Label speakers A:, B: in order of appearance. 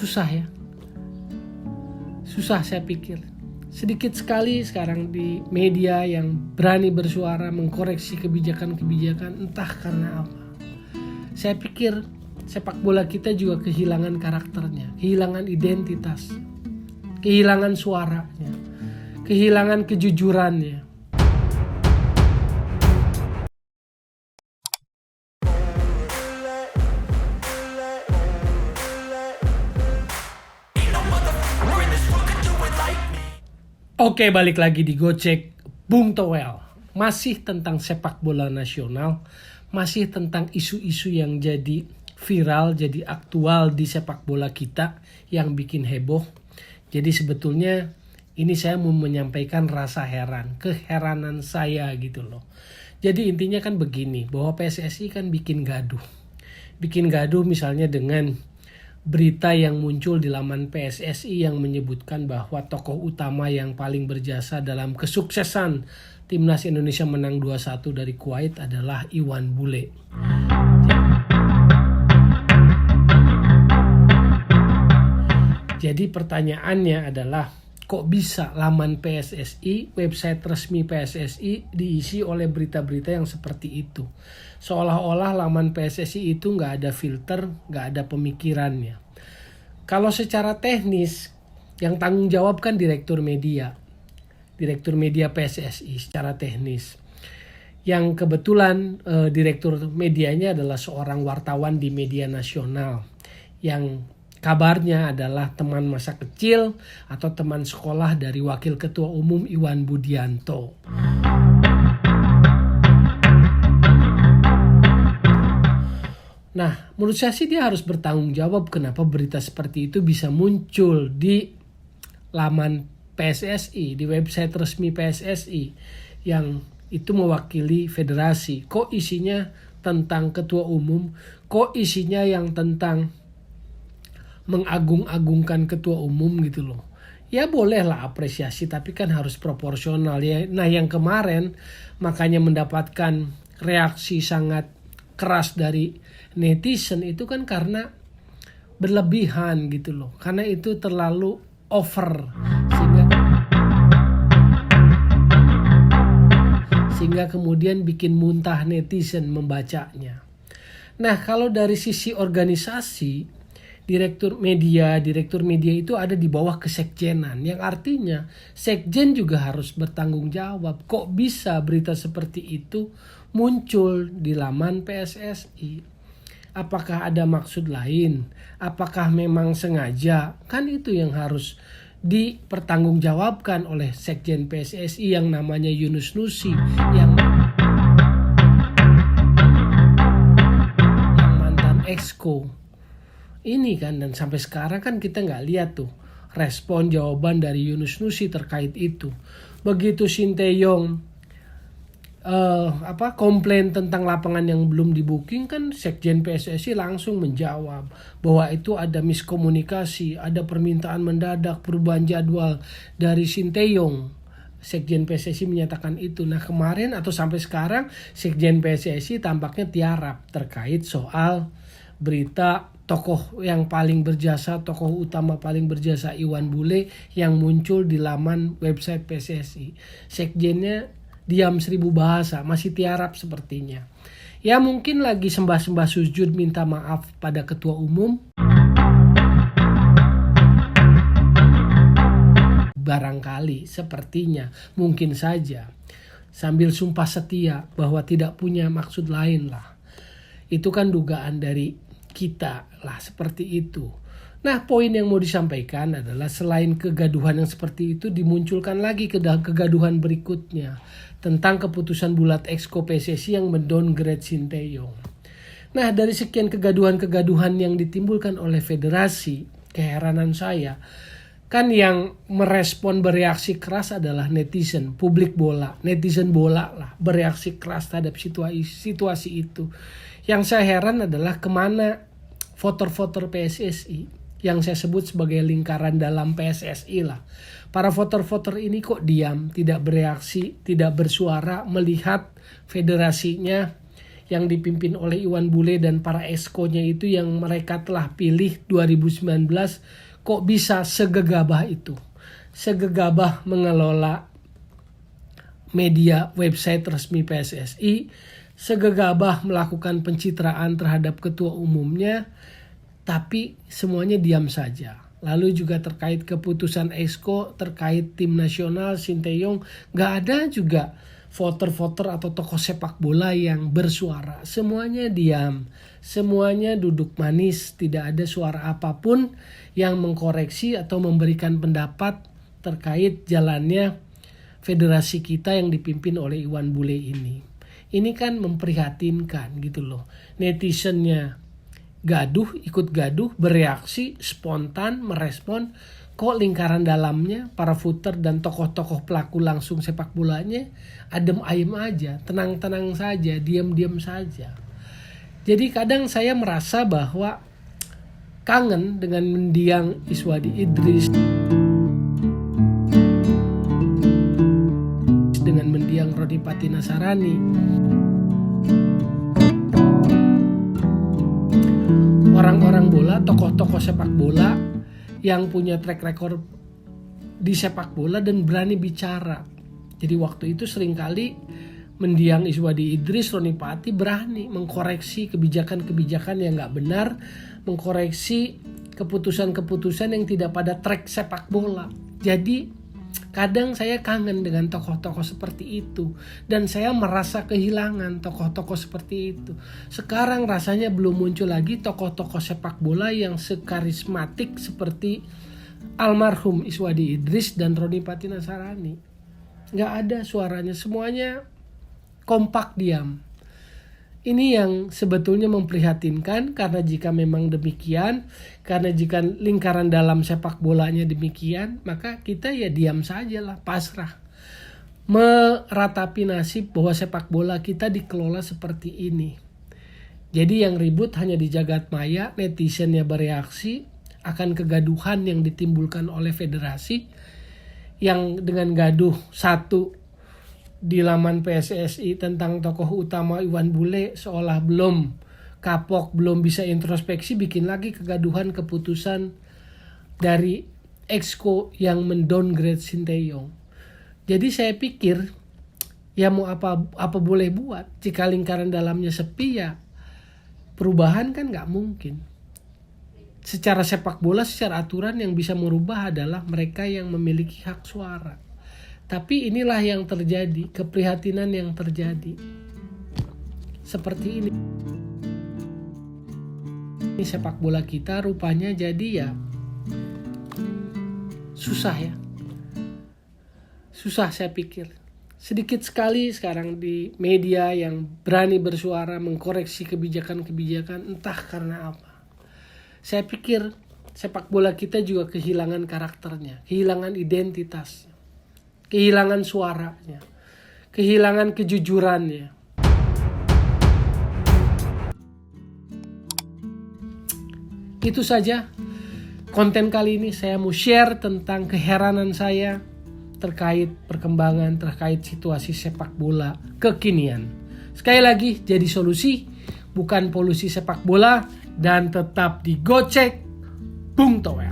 A: susah ya. Susah saya pikir. Sedikit sekali sekarang di media yang berani bersuara mengkoreksi kebijakan-kebijakan, entah karena apa. Saya pikir sepak bola kita juga kehilangan karakternya, kehilangan identitas, kehilangan suaranya, kehilangan kejujurannya. Oke, balik lagi di Gocek Bung Toel. Masih tentang sepak bola nasional, masih tentang isu-isu yang jadi viral, jadi aktual di sepak bola kita yang bikin heboh. Jadi sebetulnya ini saya mau menyampaikan rasa heran, keheranan saya gitu loh. Jadi intinya kan begini, bahwa PSSI kan bikin gaduh. Bikin gaduh misalnya dengan berita yang muncul di laman PSSI yang menyebutkan bahwa tokoh utama yang paling berjasa dalam kesuksesan Timnas Indonesia menang 2-1 dari Kuwait adalah Iwan Bule. Jadi pertanyaannya adalah, kok bisa laman PSSI, website resmi PSSI diisi oleh berita-berita yang seperti itu? Seolah-olah laman PSSI itu nggak ada filter, nggak ada pemikirannya. Kalau secara teknis, yang tanggung jawab kan Direktur Media PSSI secara teknis. Yang kebetulan Direktur Medianya adalah seorang wartawan di media nasional yang kabarnya adalah teman masa kecil atau teman sekolah dari Wakil Ketua Umum Iwan Budianto. Nah, menurut saya sih dia harus bertanggung jawab kenapa berita seperti itu bisa muncul di laman PSSI, di website resmi PSSI yang itu mewakili federasi. Kok isinya tentang ketua umum, kok isinya yang tentang mengagung-agungkan ketua umum gitu loh. Ya bolehlah apresiasi, tapi kan harus proporsional ya. Nah, yang kemarin makanya mendapatkan reaksi sangat keras dari netizen itu kan karena berlebihan gitu loh. Karena itu terlalu over sehingga kemudian bikin muntah netizen membacanya. Nah, kalau dari sisi organisasi, Direktur media itu ada di bawah kesekjenan, yang artinya sekjen juga harus bertanggung jawab. Kok bisa berita seperti itu muncul di laman PSSI? Apakah ada maksud lain? Apakah memang sengaja? Kan itu yang harus dipertanggungjawabkan oleh sekjen PSSI yang namanya Yunus Nusi, yang mantan exco. Ini kan, dan sampai sekarang kan kita nggak lihat tuh respon jawaban dari Yunus Nusi terkait itu. Begitu Sinteyong komplain tentang lapangan yang belum di-booking, kan Sekjen PSSI langsung menjawab bahwa itu ada miskomunikasi, ada permintaan mendadak perubahan jadwal dari Sinteyong. Sekjen PSSI menyatakan itu. Nah, kemarin atau sampai sekarang Sekjen PSSI tampaknya tiarap terkait soal berita tokoh yang paling berjasa, tokoh utama paling berjasa Iwan Bule yang muncul di laman website PSSI. Sekjennya diam 1000 bahasa, masih tiarap sepertinya. Ya mungkin lagi sembah-sembah sujud minta maaf pada ketua umum. Barangkali, sepertinya, mungkin saja. Sambil sumpah setia bahwa tidak punya maksud lain lah. Itu kan dugaan dari kita lah, seperti itu. Nah, poin yang mau disampaikan adalah selain kegaduhan yang seperti itu, dimunculkan lagi kegaduhan berikutnya tentang keputusan bulat exco PSSI yang mendowngrade Sinteyong. Nah, dari sekian kegaduhan-kegaduhan yang ditimbulkan oleh federasi, keheranan saya, kan yang merespon bereaksi keras adalah netizen, publik bola, netizen bola lah, bereaksi keras terhadap situasi itu. Yang saya heran adalah kemana voter-voter PSSI yang saya sebut sebagai lingkaran dalam PSSI lah. Para voter-voter ini kok diam, tidak bereaksi, tidak bersuara melihat federasinya yang dipimpin oleh Iwan Bule dan para eskonya itu yang mereka telah pilih 2019 kok bisa segegabah itu. Segegabah mengelola media website resmi PSSI, segegabah melakukan pencitraan terhadap ketua umumnya, tapi semuanya diam saja. Lalu juga terkait keputusan Exco, terkait tim nasional Sinteyong, gak ada juga voter-voter atau tokoh sepak bola yang bersuara. Semuanya diam, semuanya duduk manis, tidak ada suara apapun yang mengkoreksi atau memberikan pendapat terkait jalannya federasi kita yang dipimpin oleh Iwan Bule ini. Ini kan memprihatinkan gitu loh. Netizennya gaduh, ikut gaduh, bereaksi, spontan, merespon. Kok lingkaran dalamnya, para footer dan tokoh-tokoh pelaku langsung sepak bolanya adem ayem aja, tenang-tenang saja, diam-diam saja. Jadi kadang saya merasa bahwa kangen dengan mendiang Iswadi Idris, dengan mendiang Roni Patina Sarani. Orang-orang bola, tokoh-tokoh sepak bola yang punya track record di sepak bola dan berani bicara. Jadi waktu itu seringkali mendiang Iswadi Idris, Roni Pati berani mengkoreksi kebijakan-kebijakan yang gak benar, mengkoreksi keputusan-keputusan yang tidak pada track sepak bola. Jadi kadang saya kangen dengan tokoh-tokoh seperti itu. Dan saya merasa kehilangan tokoh-tokoh seperti itu. Sekarang rasanya belum muncul lagi tokoh-tokoh sepak bola yang sekarismatik seperti almarhum Iswadi Idris dan Roni Patina Sarani. Gak ada suaranya, semuanya kompak diam. Ini yang sebetulnya memprihatinkan, karena jika memang demikian, karena jika lingkaran dalam sepak bolanya demikian, maka kita ya diam sajalah, pasrah. Meratapi nasib bahwa sepak bola kita dikelola seperti ini. Jadi yang ribut hanya di jagat maya, netizennya bereaksi akan kegaduhan yang ditimbulkan oleh federasi, yang dengan gaduh satu di laman PSSI tentang tokoh utama Iwan Bule seolah belum kapok, belum bisa introspeksi, bikin lagi kegaduhan keputusan dari Exco yang mendowngrade Sinteyong. Jadi saya pikir ya mau apa boleh buat, jika lingkaran dalamnya sepi ya perubahan kan nggak mungkin. Secara sepak bola, secara aturan yang bisa merubah adalah mereka yang memiliki hak suara. Tapi inilah yang terjadi, keprihatinan yang terjadi. Seperti ini. Ini sepak bola kita rupanya jadi ya susah ya. Susah saya pikir. Sedikit sekali sekarang di media yang berani bersuara mengkoreksi kebijakan-kebijakan, entah karena apa. Saya pikir sepak bola kita juga kehilangan karakternya, kehilangan identitasnya. Kehilangan suaranya, kehilangan kejujurannya. Itu saja konten kali ini. Saya mau share tentang keheranan saya terkait perkembangan, terkait situasi sepak bola kekinian. Sekali lagi, jadi solusi, bukan polusi sepak bola, dan tetap digocek Bung Toel.